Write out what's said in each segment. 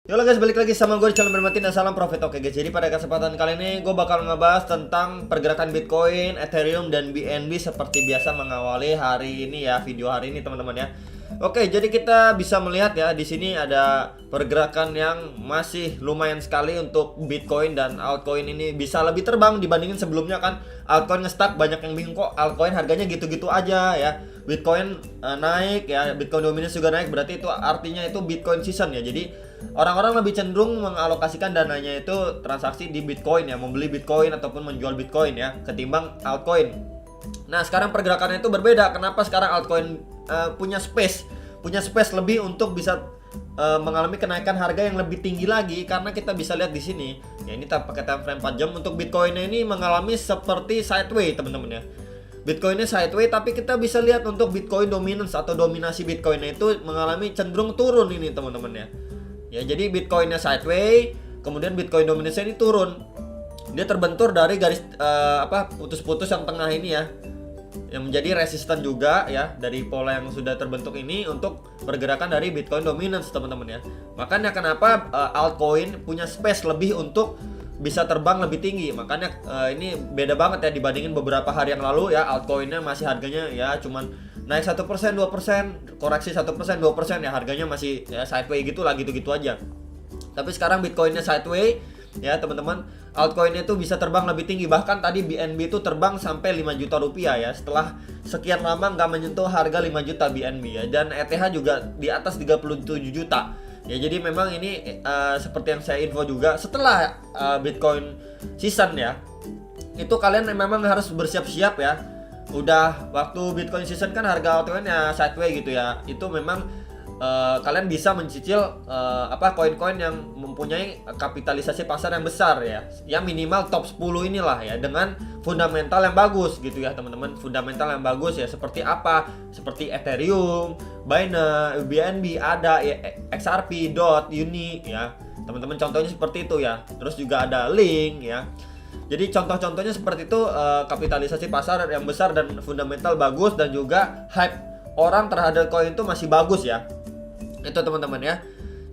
Halo guys, balik lagi sama gue di channel Bermatin dan salam profit. Oke guys, jadi pada kesempatan kali ini gue bakal ngebahas tentang pergerakan Bitcoin, Ethereum, dan BNB seperti biasa mengawali hari ini ya, video hari ini teman-teman ya. Oke, jadi kita bisa melihat ya di sini ada pergerakan yang masih lumayan sekali untuk Bitcoin dan altcoin ini bisa lebih terbang dibandingin sebelumnya kan. Altcoin nge-stuck, banyak yang bingung kok altcoin harganya gitu-gitu aja ya. Bitcoin naik ya, Bitcoin dominance juga naik, berarti itu artinya itu Bitcoin season ya. Jadi orang-orang lebih cenderung mengalokasikan dananya itu transaksi di Bitcoin ya, membeli Bitcoin ataupun menjual Bitcoin ya, ketimbang altcoin. Nah, sekarang pergerakannya itu berbeda. Kenapa sekarang altcoin punya space lebih untuk bisa mengalami kenaikan harga yang lebih tinggi lagi? Karena kita bisa lihat di sini. Ya, ini pakai time frame 4 jam untuk Bitcoinnya ini mengalami seperti sideways, teman-teman ya. Bitcoinnya sideways, tapi kita bisa lihat untuk Bitcoin dominance atau dominasi Bitcoinnya itu mengalami cenderung turun ini, teman-teman ya. Ya, jadi Bitcoinnya sideways, kemudian Bitcoin dominance ini turun. Dia terbentur dari garis putus-putus yang tengah ini ya, yang menjadi resisten juga ya dari pola yang sudah terbentuk ini untuk pergerakan dari Bitcoin dominance, teman-teman ya. Makanya kenapa altcoin punya space lebih untuk bisa terbang lebih tinggi. Makanya ini beda banget ya dibandingin beberapa hari yang lalu ya. Altcoinnya masih harganya ya cuman naik 1%, 2%, koreksi 1%, 2% ya, harganya masih ya sideways gitu lah, gitu-gitu aja. Tapi sekarang Bitcoinnya sideways ya teman-teman, altcoinnya itu bisa terbang lebih tinggi. Bahkan tadi BNB itu terbang sampai 5 juta rupiah ya, setelah sekian lama nggak menyentuh harga 5 juta BNB ya. Dan ETH juga di atas 37 juta ya. Jadi memang ini seperti yang saya info juga, setelah Bitcoin season ya, itu kalian memang harus bersiap-siap ya. Udah waktu Bitcoin season kan harga altcoin ya sideways gitu ya. Itu memang kalian bisa mencicil koin-koin yang mempunyai kapitalisasi pasar yang besar ya. Ya minimal top 10 inilah ya, dengan fundamental yang bagus gitu ya teman-teman. Fundamental yang bagus ya, seperti apa? Seperti Ethereum, Binance, BNB, ada ya, XRP, DOT, Uni ya. Teman-teman contohnya seperti itu ya. Terus juga ada Link ya. Jadi contoh-contohnya seperti itu, kapitalisasi pasar yang besar dan fundamental bagus, dan juga hype orang terhadap koin itu masih bagus ya. Itu teman-teman ya.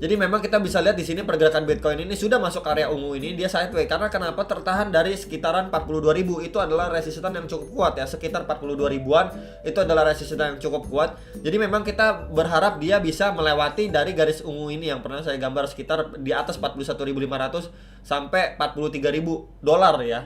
Jadi memang kita bisa lihat di sini pergerakan Bitcoin ini sudah masuk area ungu ini, dia sideways. Karena kenapa? Tertahan dari sekitaran 42.000, itu adalah resisten yang cukup kuat ya. Sekitar 42 ribuan itu adalah resisten yang cukup kuat. Jadi memang kita berharap dia bisa melewati dari garis ungu ini yang pernah saya gambar, sekitar di atas 41.500 sampai 43.000 dolar ya.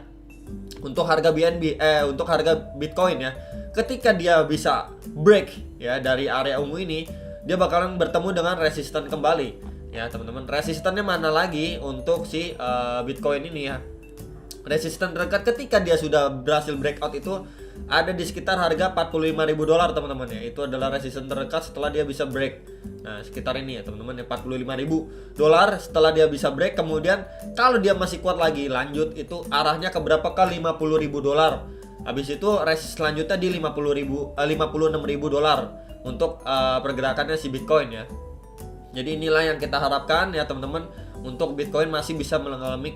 Untuk harga BNB untuk harga Bitcoin ya. Ketika dia bisa break ya dari area ungu ini, dia bakalan bertemu dengan resisten kembali ya teman-teman. Resistennya mana lagi untuk si Bitcoin ini ya. Resisten terdekat ketika dia sudah berhasil breakout itu ada di sekitar harga 45.000 dolar teman-teman ya. Itu adalah resisten terdekat setelah dia bisa break. Nah, sekitar ini ya teman-teman ya, 45.000 dolar setelah dia bisa break. Kemudian kalau dia masih kuat lagi lanjut, itu arahnya ke berapa? Ke 50.000 dolar. Habis itu resist selanjutnya di 56.000 dolar untuk pergerakannya si Bitcoin ya. Jadi inilah yang kita harapkan ya teman-teman, untuk Bitcoin masih bisa mengalami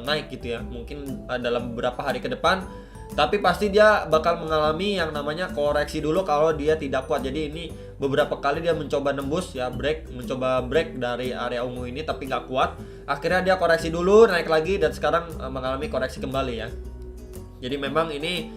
naik gitu ya. Mungkin dalam beberapa hari ke depan, tapi pasti dia bakal mengalami yang namanya koreksi dulu kalau dia tidak kuat. Jadi ini beberapa kali dia mencoba nembus ya, mencoba break dari area ungu ini tapi nggak kuat. Akhirnya dia koreksi dulu, naik lagi, dan sekarang mengalami koreksi kembali ya. Jadi memang ini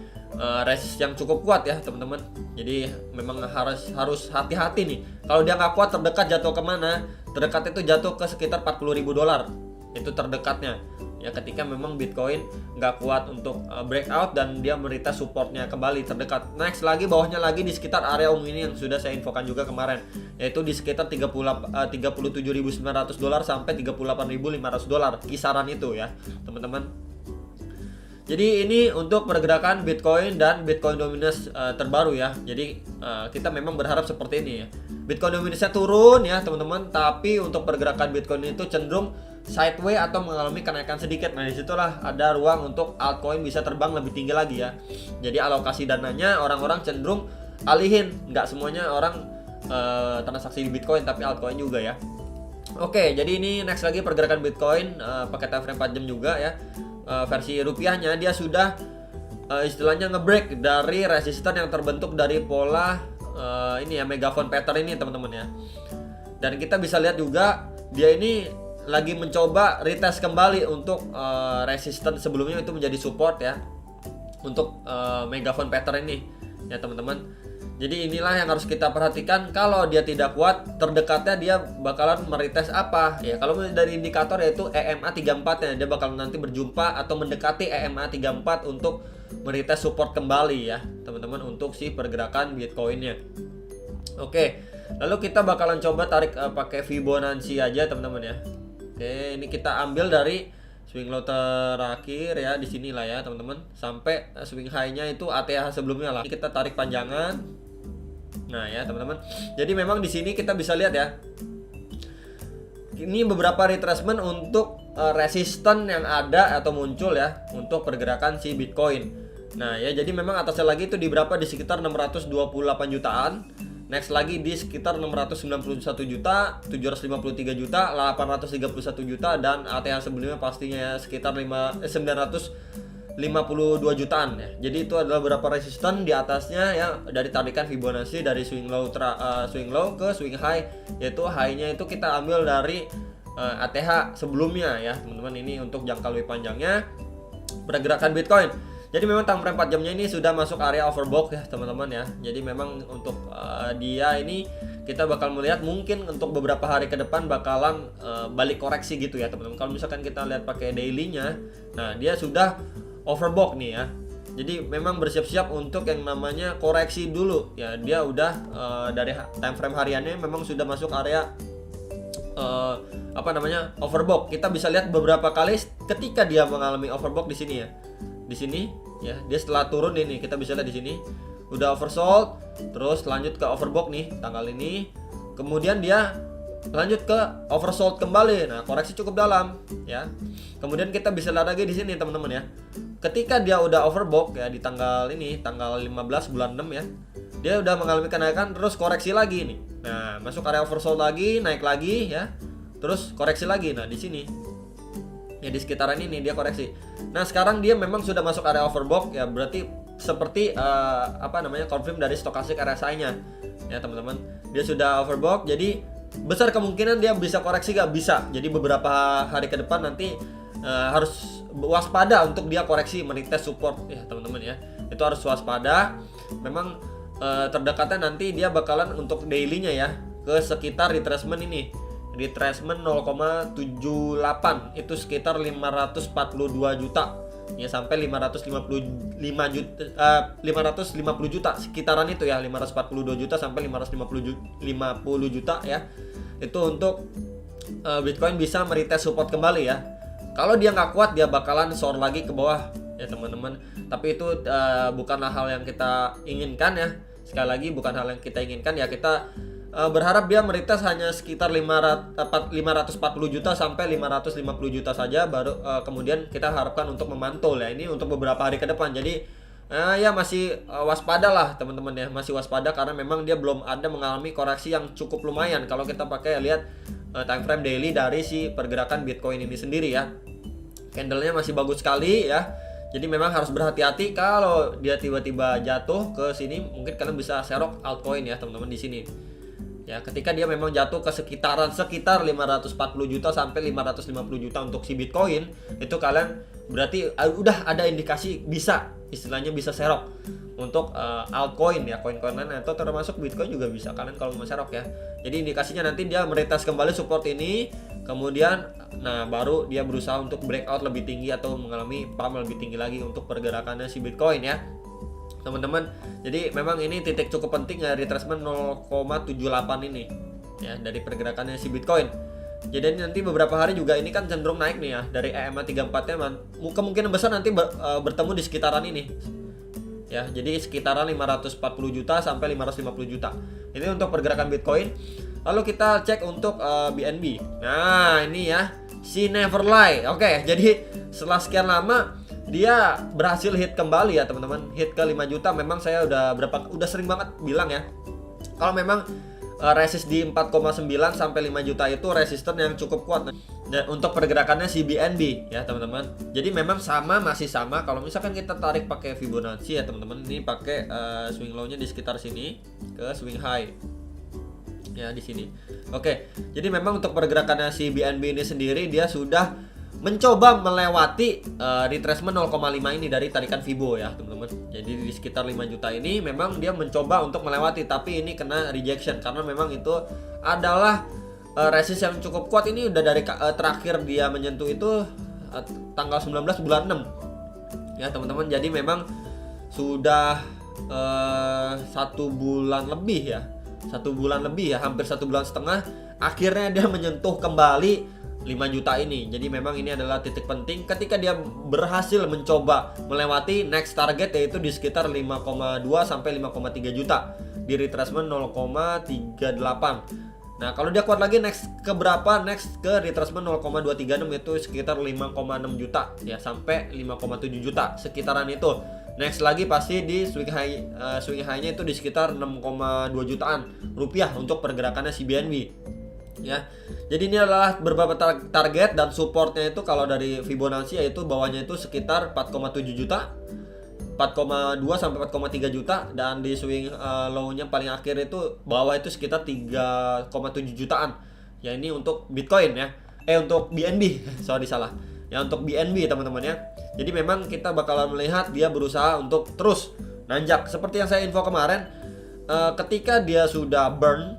resist yang cukup kuat ya teman-teman. Jadi memang harus hati-hati nih. Kalau dia nggak kuat, terdekat jatuh kemana? Terdekat itu jatuh ke sekitar 40.000 dolar. Itu terdekatnya ya, ketika memang Bitcoin nggak kuat untuk breakout dan dia meretest supportnya kembali terdekat. Next lagi bawahnya lagi di sekitar area ungu ini yang sudah saya infokan juga kemarin, yaitu di sekitar 37.900 dolar sampai 38.500 dolar, kisaran itu ya teman-teman. Jadi ini untuk pergerakan Bitcoin dan Bitcoin dominance terbaru ya. Jadi kita memang berharap seperti ini ya. Bitcoin dominance-nya turun ya teman-teman, tapi untuk pergerakan Bitcoin itu cenderung sideways atau mengalami kenaikan sedikit. Nah, disitulah ada ruang untuk altcoin bisa terbang lebih tinggi lagi ya. Jadi alokasi dananya orang-orang cenderung alihin, nggak semuanya orang transaksi di Bitcoin tapi altcoin juga ya. Oke, jadi ini next lagi pergerakan Bitcoin pakai time frame 4 jam juga ya. Versi rupiahnya dia sudah istilahnya ngebreak dari resisten yang terbentuk dari pola ini ya, megaphone pattern ini teman-teman ya. Dan kita bisa lihat juga dia ini lagi mencoba retest kembali untuk resisten sebelumnya itu menjadi support ya untuk megaphone pattern ini ya teman-teman. Jadi inilah yang harus kita perhatikan. Kalau dia tidak kuat, terdekatnya dia bakalan meretest apa ya. Kalau dari indikator yaitu EMA 34 ya, dia bakal nanti berjumpa atau mendekati EMA 34 untuk meretest support kembali ya teman-teman untuk si pergerakan Bitcoinnya. Oke, lalu kita bakalan coba tarik pakai Fibonacci aja teman-teman ya. Oke, ini kita ambil dari swing low terakhir ya, di sini lah ya teman-teman, sampai swing high-nya itu ATH sebelumnya lah. Ini kita tarik panjangan. Nah ya teman-teman, jadi memang di sini kita bisa lihat ya, ini beberapa retracement untuk resisten yang ada atau muncul ya untuk pergerakan si Bitcoin. Nah ya, jadi memang atasnya lagi itu di berapa, di sekitar 628 jutaan. Next lagi di sekitar 691 juta, 753 juta, 831 juta, dan ATH sebelumnya pastinya ya sekitar 952 jutaan ya. Jadi itu adalah beberapa resisten di atasnya ya dari tarikan Fibonacci dari swing low ke swing high, yaitu high-nya itu kita ambil dari ATH sebelumnya ya teman-teman. Ini untuk jangka lebih panjangnya pergerakan Bitcoin. Jadi memang time frame 4 jamnya ini sudah masuk area overbought ya teman-teman ya. Jadi memang untuk dia ini kita bakal melihat mungkin untuk beberapa hari ke depan bakalan balik koreksi gitu ya teman-teman. Kalau misalkan kita lihat pakai daily-nya, nah dia sudah overbought nih ya. Jadi memang bersiap-siap untuk yang namanya koreksi dulu ya. Dia udah dari time frame hariannya memang sudah masuk area overbought. Kita bisa lihat beberapa kali ketika dia mengalami overbought di sini ya. Di sini ya, dia setelah turun ini kita bisa lihat di sini udah oversold, terus lanjut ke overbought nih tanggal ini. Kemudian dia lanjut ke oversold kembali. Nah, koreksi cukup dalam ya. Kemudian kita bisa lihat lagi di sini teman-teman ya. Ketika dia udah overbought ya di tanggal ini, tanggal 15 bulan 6 ya. Dia udah mengalami kenaikan terus koreksi lagi nih. Nah, masuk area oversold lagi, naik lagi ya. Terus koreksi lagi. Nah, di sini ya di sekitaran ini dia koreksi. Nah, sekarang dia memang sudah masuk area overbought ya, berarti seperti confirm dari stochastic RSI-nya ya teman-teman. Dia sudah overbought, jadi besar kemungkinan dia bisa koreksi gak bisa. Jadi beberapa hari ke depan nanti harus waspada untuk dia koreksi meretest support ya teman-teman ya. Itu harus waspada. Memang terdekatnya nanti dia bakalan untuk daily-nya ya ke sekitar retracement ini. Retracement 0,78 itu sekitar 542 juta ya, sampai 550 juta sekitaran itu ya, 542 juta sampai 550 juta ya. Itu untuk Bitcoin bisa meretest support kembali ya. Kalau dia nggak kuat, dia bakalan soar lagi ke bawah ya teman-teman. Tapi itu bukanlah hal yang kita inginkan ya. Sekali lagi bukan hal yang kita inginkan ya. Kita berharap dia meretest hanya sekitar 540 juta sampai 550 juta saja, baru kemudian kita harapkan untuk memantul ya. Ini untuk beberapa hari ke depan. Jadi ya masih waspada lah teman-teman ya, masih waspada karena memang dia belum ada mengalami koreksi yang cukup lumayan. Kalau kita pakai lihat time frame daily dari si pergerakan Bitcoin ini sendiri ya, candlenya masih bagus sekali ya. Jadi memang harus berhati-hati kalau dia tiba-tiba jatuh ke sini. Mungkin kalian bisa serok altcoin ya teman-teman di sini. Ya, ketika dia memang jatuh ke sekitar 540 juta sampai 550 juta untuk si Bitcoin, itu kalian berarti udah ada indikasi bisa, istilahnya bisa serok untuk altcoin ya, koin-koin lain atau termasuk Bitcoin juga bisa kalian kalau mau serok ya. Jadi indikasinya nanti dia meretest kembali support ini, kemudian nah baru dia berusaha untuk breakout lebih tinggi atau mengalami pump lebih tinggi lagi untuk pergerakannya si Bitcoin ya teman-teman. Jadi memang ini titik cukup penting ya, retracement 0,78 ini ya dari pergerakannya si Bitcoin. Jadi nanti beberapa hari juga ini kan cenderung naik nih ya dari EMA 34-nya kemungkinan besar nanti bertemu di sekitaran ini. Ya, jadi sekitaran 540 juta sampai 550 juta. Ini untuk pergerakan Bitcoin. Lalu kita cek untuk BNB. Nah, ini ya si Neverlie. Oke, jadi setelah sekian lama dia berhasil hit kembali ya teman-teman, hit ke 5 juta. Memang saya udah sering banget bilang ya, kalau memang resist di 4,9 sampai 5 juta itu resisten yang cukup kuat. Dan untuk pergerakannya si BNB ya teman-teman. Jadi memang masih sama. Kalau misalkan kita tarik pakai Fibonacci ya teman-teman, ini pakai swing low-nya di sekitar sini ke swing high. ya di sini. Oke, jadi memang untuk pergerakannya si BNB ini sendiri dia sudah mencoba melewati retracement 0,5 ini dari tarikan Fibo ya teman-teman. Jadi di sekitar 5 juta ini memang dia mencoba untuk melewati, tapi ini kena rejection karena memang itu adalah resist yang cukup kuat. Ini udah dari terakhir dia menyentuh itu tanggal 19 bulan 6 ya teman-teman. Jadi memang sudah 1 bulan lebih ya, hampir 1 bulan setengah, akhirnya dia menyentuh kembali 5 juta ini. Jadi memang ini adalah titik penting ketika dia berhasil mencoba melewati next target, yaitu di sekitar 5,2 sampai 5,3 juta di retracement 0,38. Nah kalau dia kuat lagi next ke berapa? Next ke retracement 0,236 itu sekitar 5,6 juta ya, sampai 5,7 juta sekitaran itu. Next lagi pasti di swing high-nya itu di sekitar 6,2 jutaan rupiah untuk pergerakannya si BNB ya. Jadi ini adalah beberapa target dan supportnya itu kalau dari Fibonacci yaitu bawahnya itu sekitar 4,7 juta, 4,2 sampai 4,3 juta, dan di swing low-nya paling akhir itu bawah itu sekitar 3,7 jutaan. Ya ini untuk Bitcoin ya. Untuk BNB, sorry salah. Ya untuk BNB teman-teman ya. Jadi memang kita bakalan melihat dia berusaha untuk terus nanjak. Seperti yang saya info kemarin, ketika dia sudah burn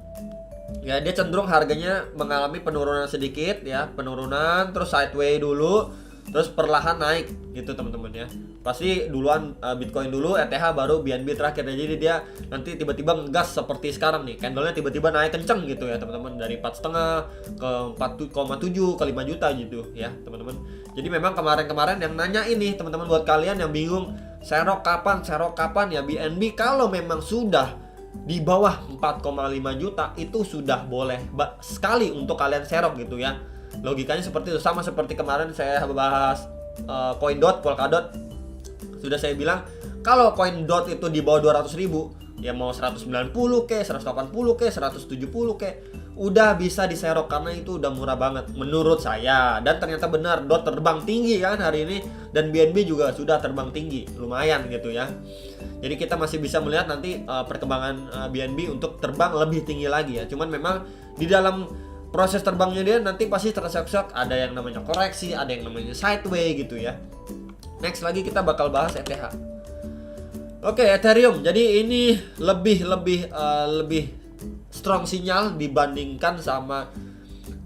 ya, dia cenderung harganya mengalami penurunan sedikit ya, penurunan terus sideways dulu, terus perlahan naik gitu teman-teman ya. Pasti duluan Bitcoin dulu, ETH baru BNB terakhir. Jadi dia nanti tiba-tiba ngegas seperti sekarang nih, candlenya tiba-tiba naik kenceng gitu ya teman-teman, dari 4,5 ke 4,7 ke 5 juta gitu ya teman-teman. Jadi memang kemarin-kemarin yang nanya ini teman-teman, buat kalian yang bingung serok kapan ya BNB, kalau memang sudah di bawah 4,5 juta itu sudah boleh sekali untuk kalian serok gitu ya. Logikanya seperti itu, sama seperti kemarin saya bahas CoinDot, Polkadot. Sudah saya bilang kalau CoinDot itu di bawah 200.000 ya, mau 190 ke, 180 ke, 170 ke, udah bisa diserok karena itu udah murah banget menurut saya. Dan ternyata benar, DOT terbang tinggi kan hari ini, dan BNB juga sudah terbang tinggi lumayan gitu ya. Jadi kita masih bisa melihat nanti perkembangan BNB untuk terbang lebih tinggi lagi ya. Cuman memang di dalam proses terbangnya dia nanti pasti terseok-seok, ada yang namanya koreksi, ada yang namanya sideways gitu ya. Next lagi kita bakal bahas ETH. Oke, Ethereum. Jadi ini lebih strong sinyal dibandingkan sama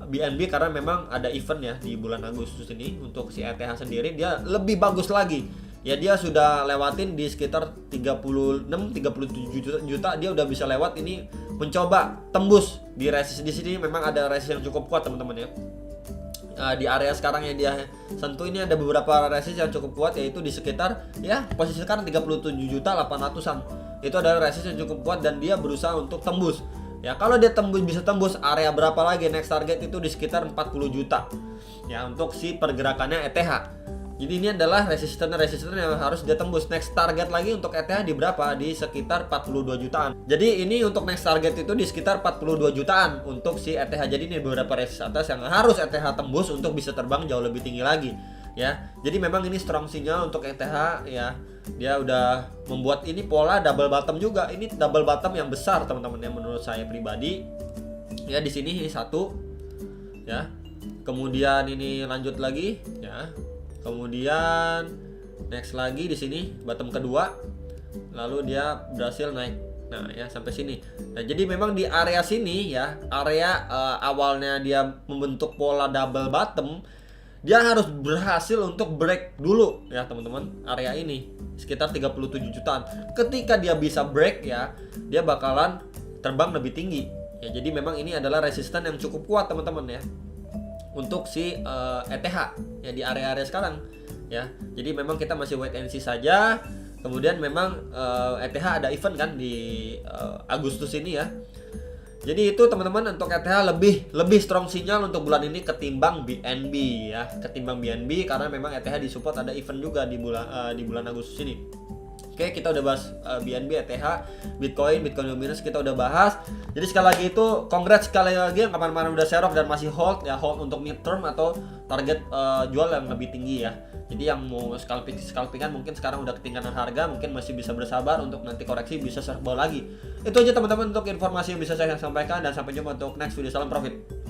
BNB karena memang ada event ya di bulan Agustus ini. Untuk si ETH sendiri dia lebih bagus lagi. Ya dia sudah lewatin di sekitar 36-37 juta, dia udah bisa lewat ini, mencoba tembus di resist di sini. Memang ada resist yang cukup kuat teman-teman ya. Di area sekarang yang dia sentuh ini ada beberapa resist yang cukup kuat, yaitu di sekitar ya posisi sekarang 37 juta 800-an. Itu adalah resist yang cukup kuat dan dia berusaha untuk tembus. Ya kalau dia bisa tembus area berapa lagi, next target itu di sekitar 40 juta. Ya untuk si pergerakannya ETH. Jadi ini adalah resisten yang harus dia tembus. Next target lagi untuk ETH di berapa? Di sekitar 42 jutaan. Jadi ini untuk next target itu di sekitar 42 jutaan untuk si ETH. Jadi ini beberapa resist atas yang harus ETH tembus untuk bisa terbang jauh lebih tinggi lagi ya. Jadi memang ini strong sinyal untuk ETH ya. Dia udah membuat ini pola double bottom juga. Ini double bottom yang besar teman-teman yang menurut saya pribadi. Ya di sini ini satu ya. Kemudian ini lanjut lagi ya. Kemudian next lagi di sini bottom kedua, lalu dia berhasil naik. Nah ya sampai sini. Nah jadi memang di area sini ya, area awalnya dia membentuk pola double bottom, dia harus berhasil untuk break dulu ya teman-teman, area ini sekitar 37 jutaan. Ketika dia bisa break ya, dia bakalan terbang lebih tinggi. Ya jadi memang ini adalah resisten yang cukup kuat teman-teman ya. Untuk si ETH ya di area-area sekarang ya. Jadi memang kita masih wait and see saja. Kemudian memang ETH ada event kan di Agustus ini ya. Jadi itu teman-teman untuk ETH lebih strong sinyal untuk bulan ini ketimbang BNB ya, ketimbang BNB karena memang ETH disupport ada event juga di bulan Agustus ini. Oke, kita udah bahas BNB, ETH, Bitcoin Dominance kita udah bahas. Jadi sekali lagi itu congrats sekali lagi yang kemarin-kemarin udah serok dan masih hold ya, hold untuk midterm atau target jual yang lebih tinggi ya. Jadi yang mau scalpingan mungkin sekarang udah ketinggalan harga, mungkin masih bisa bersabar untuk nanti koreksi bisa surfball lagi. Itu aja teman-teman untuk informasi yang bisa saya sampaikan, dan sampai jumpa untuk next video. Salam profit.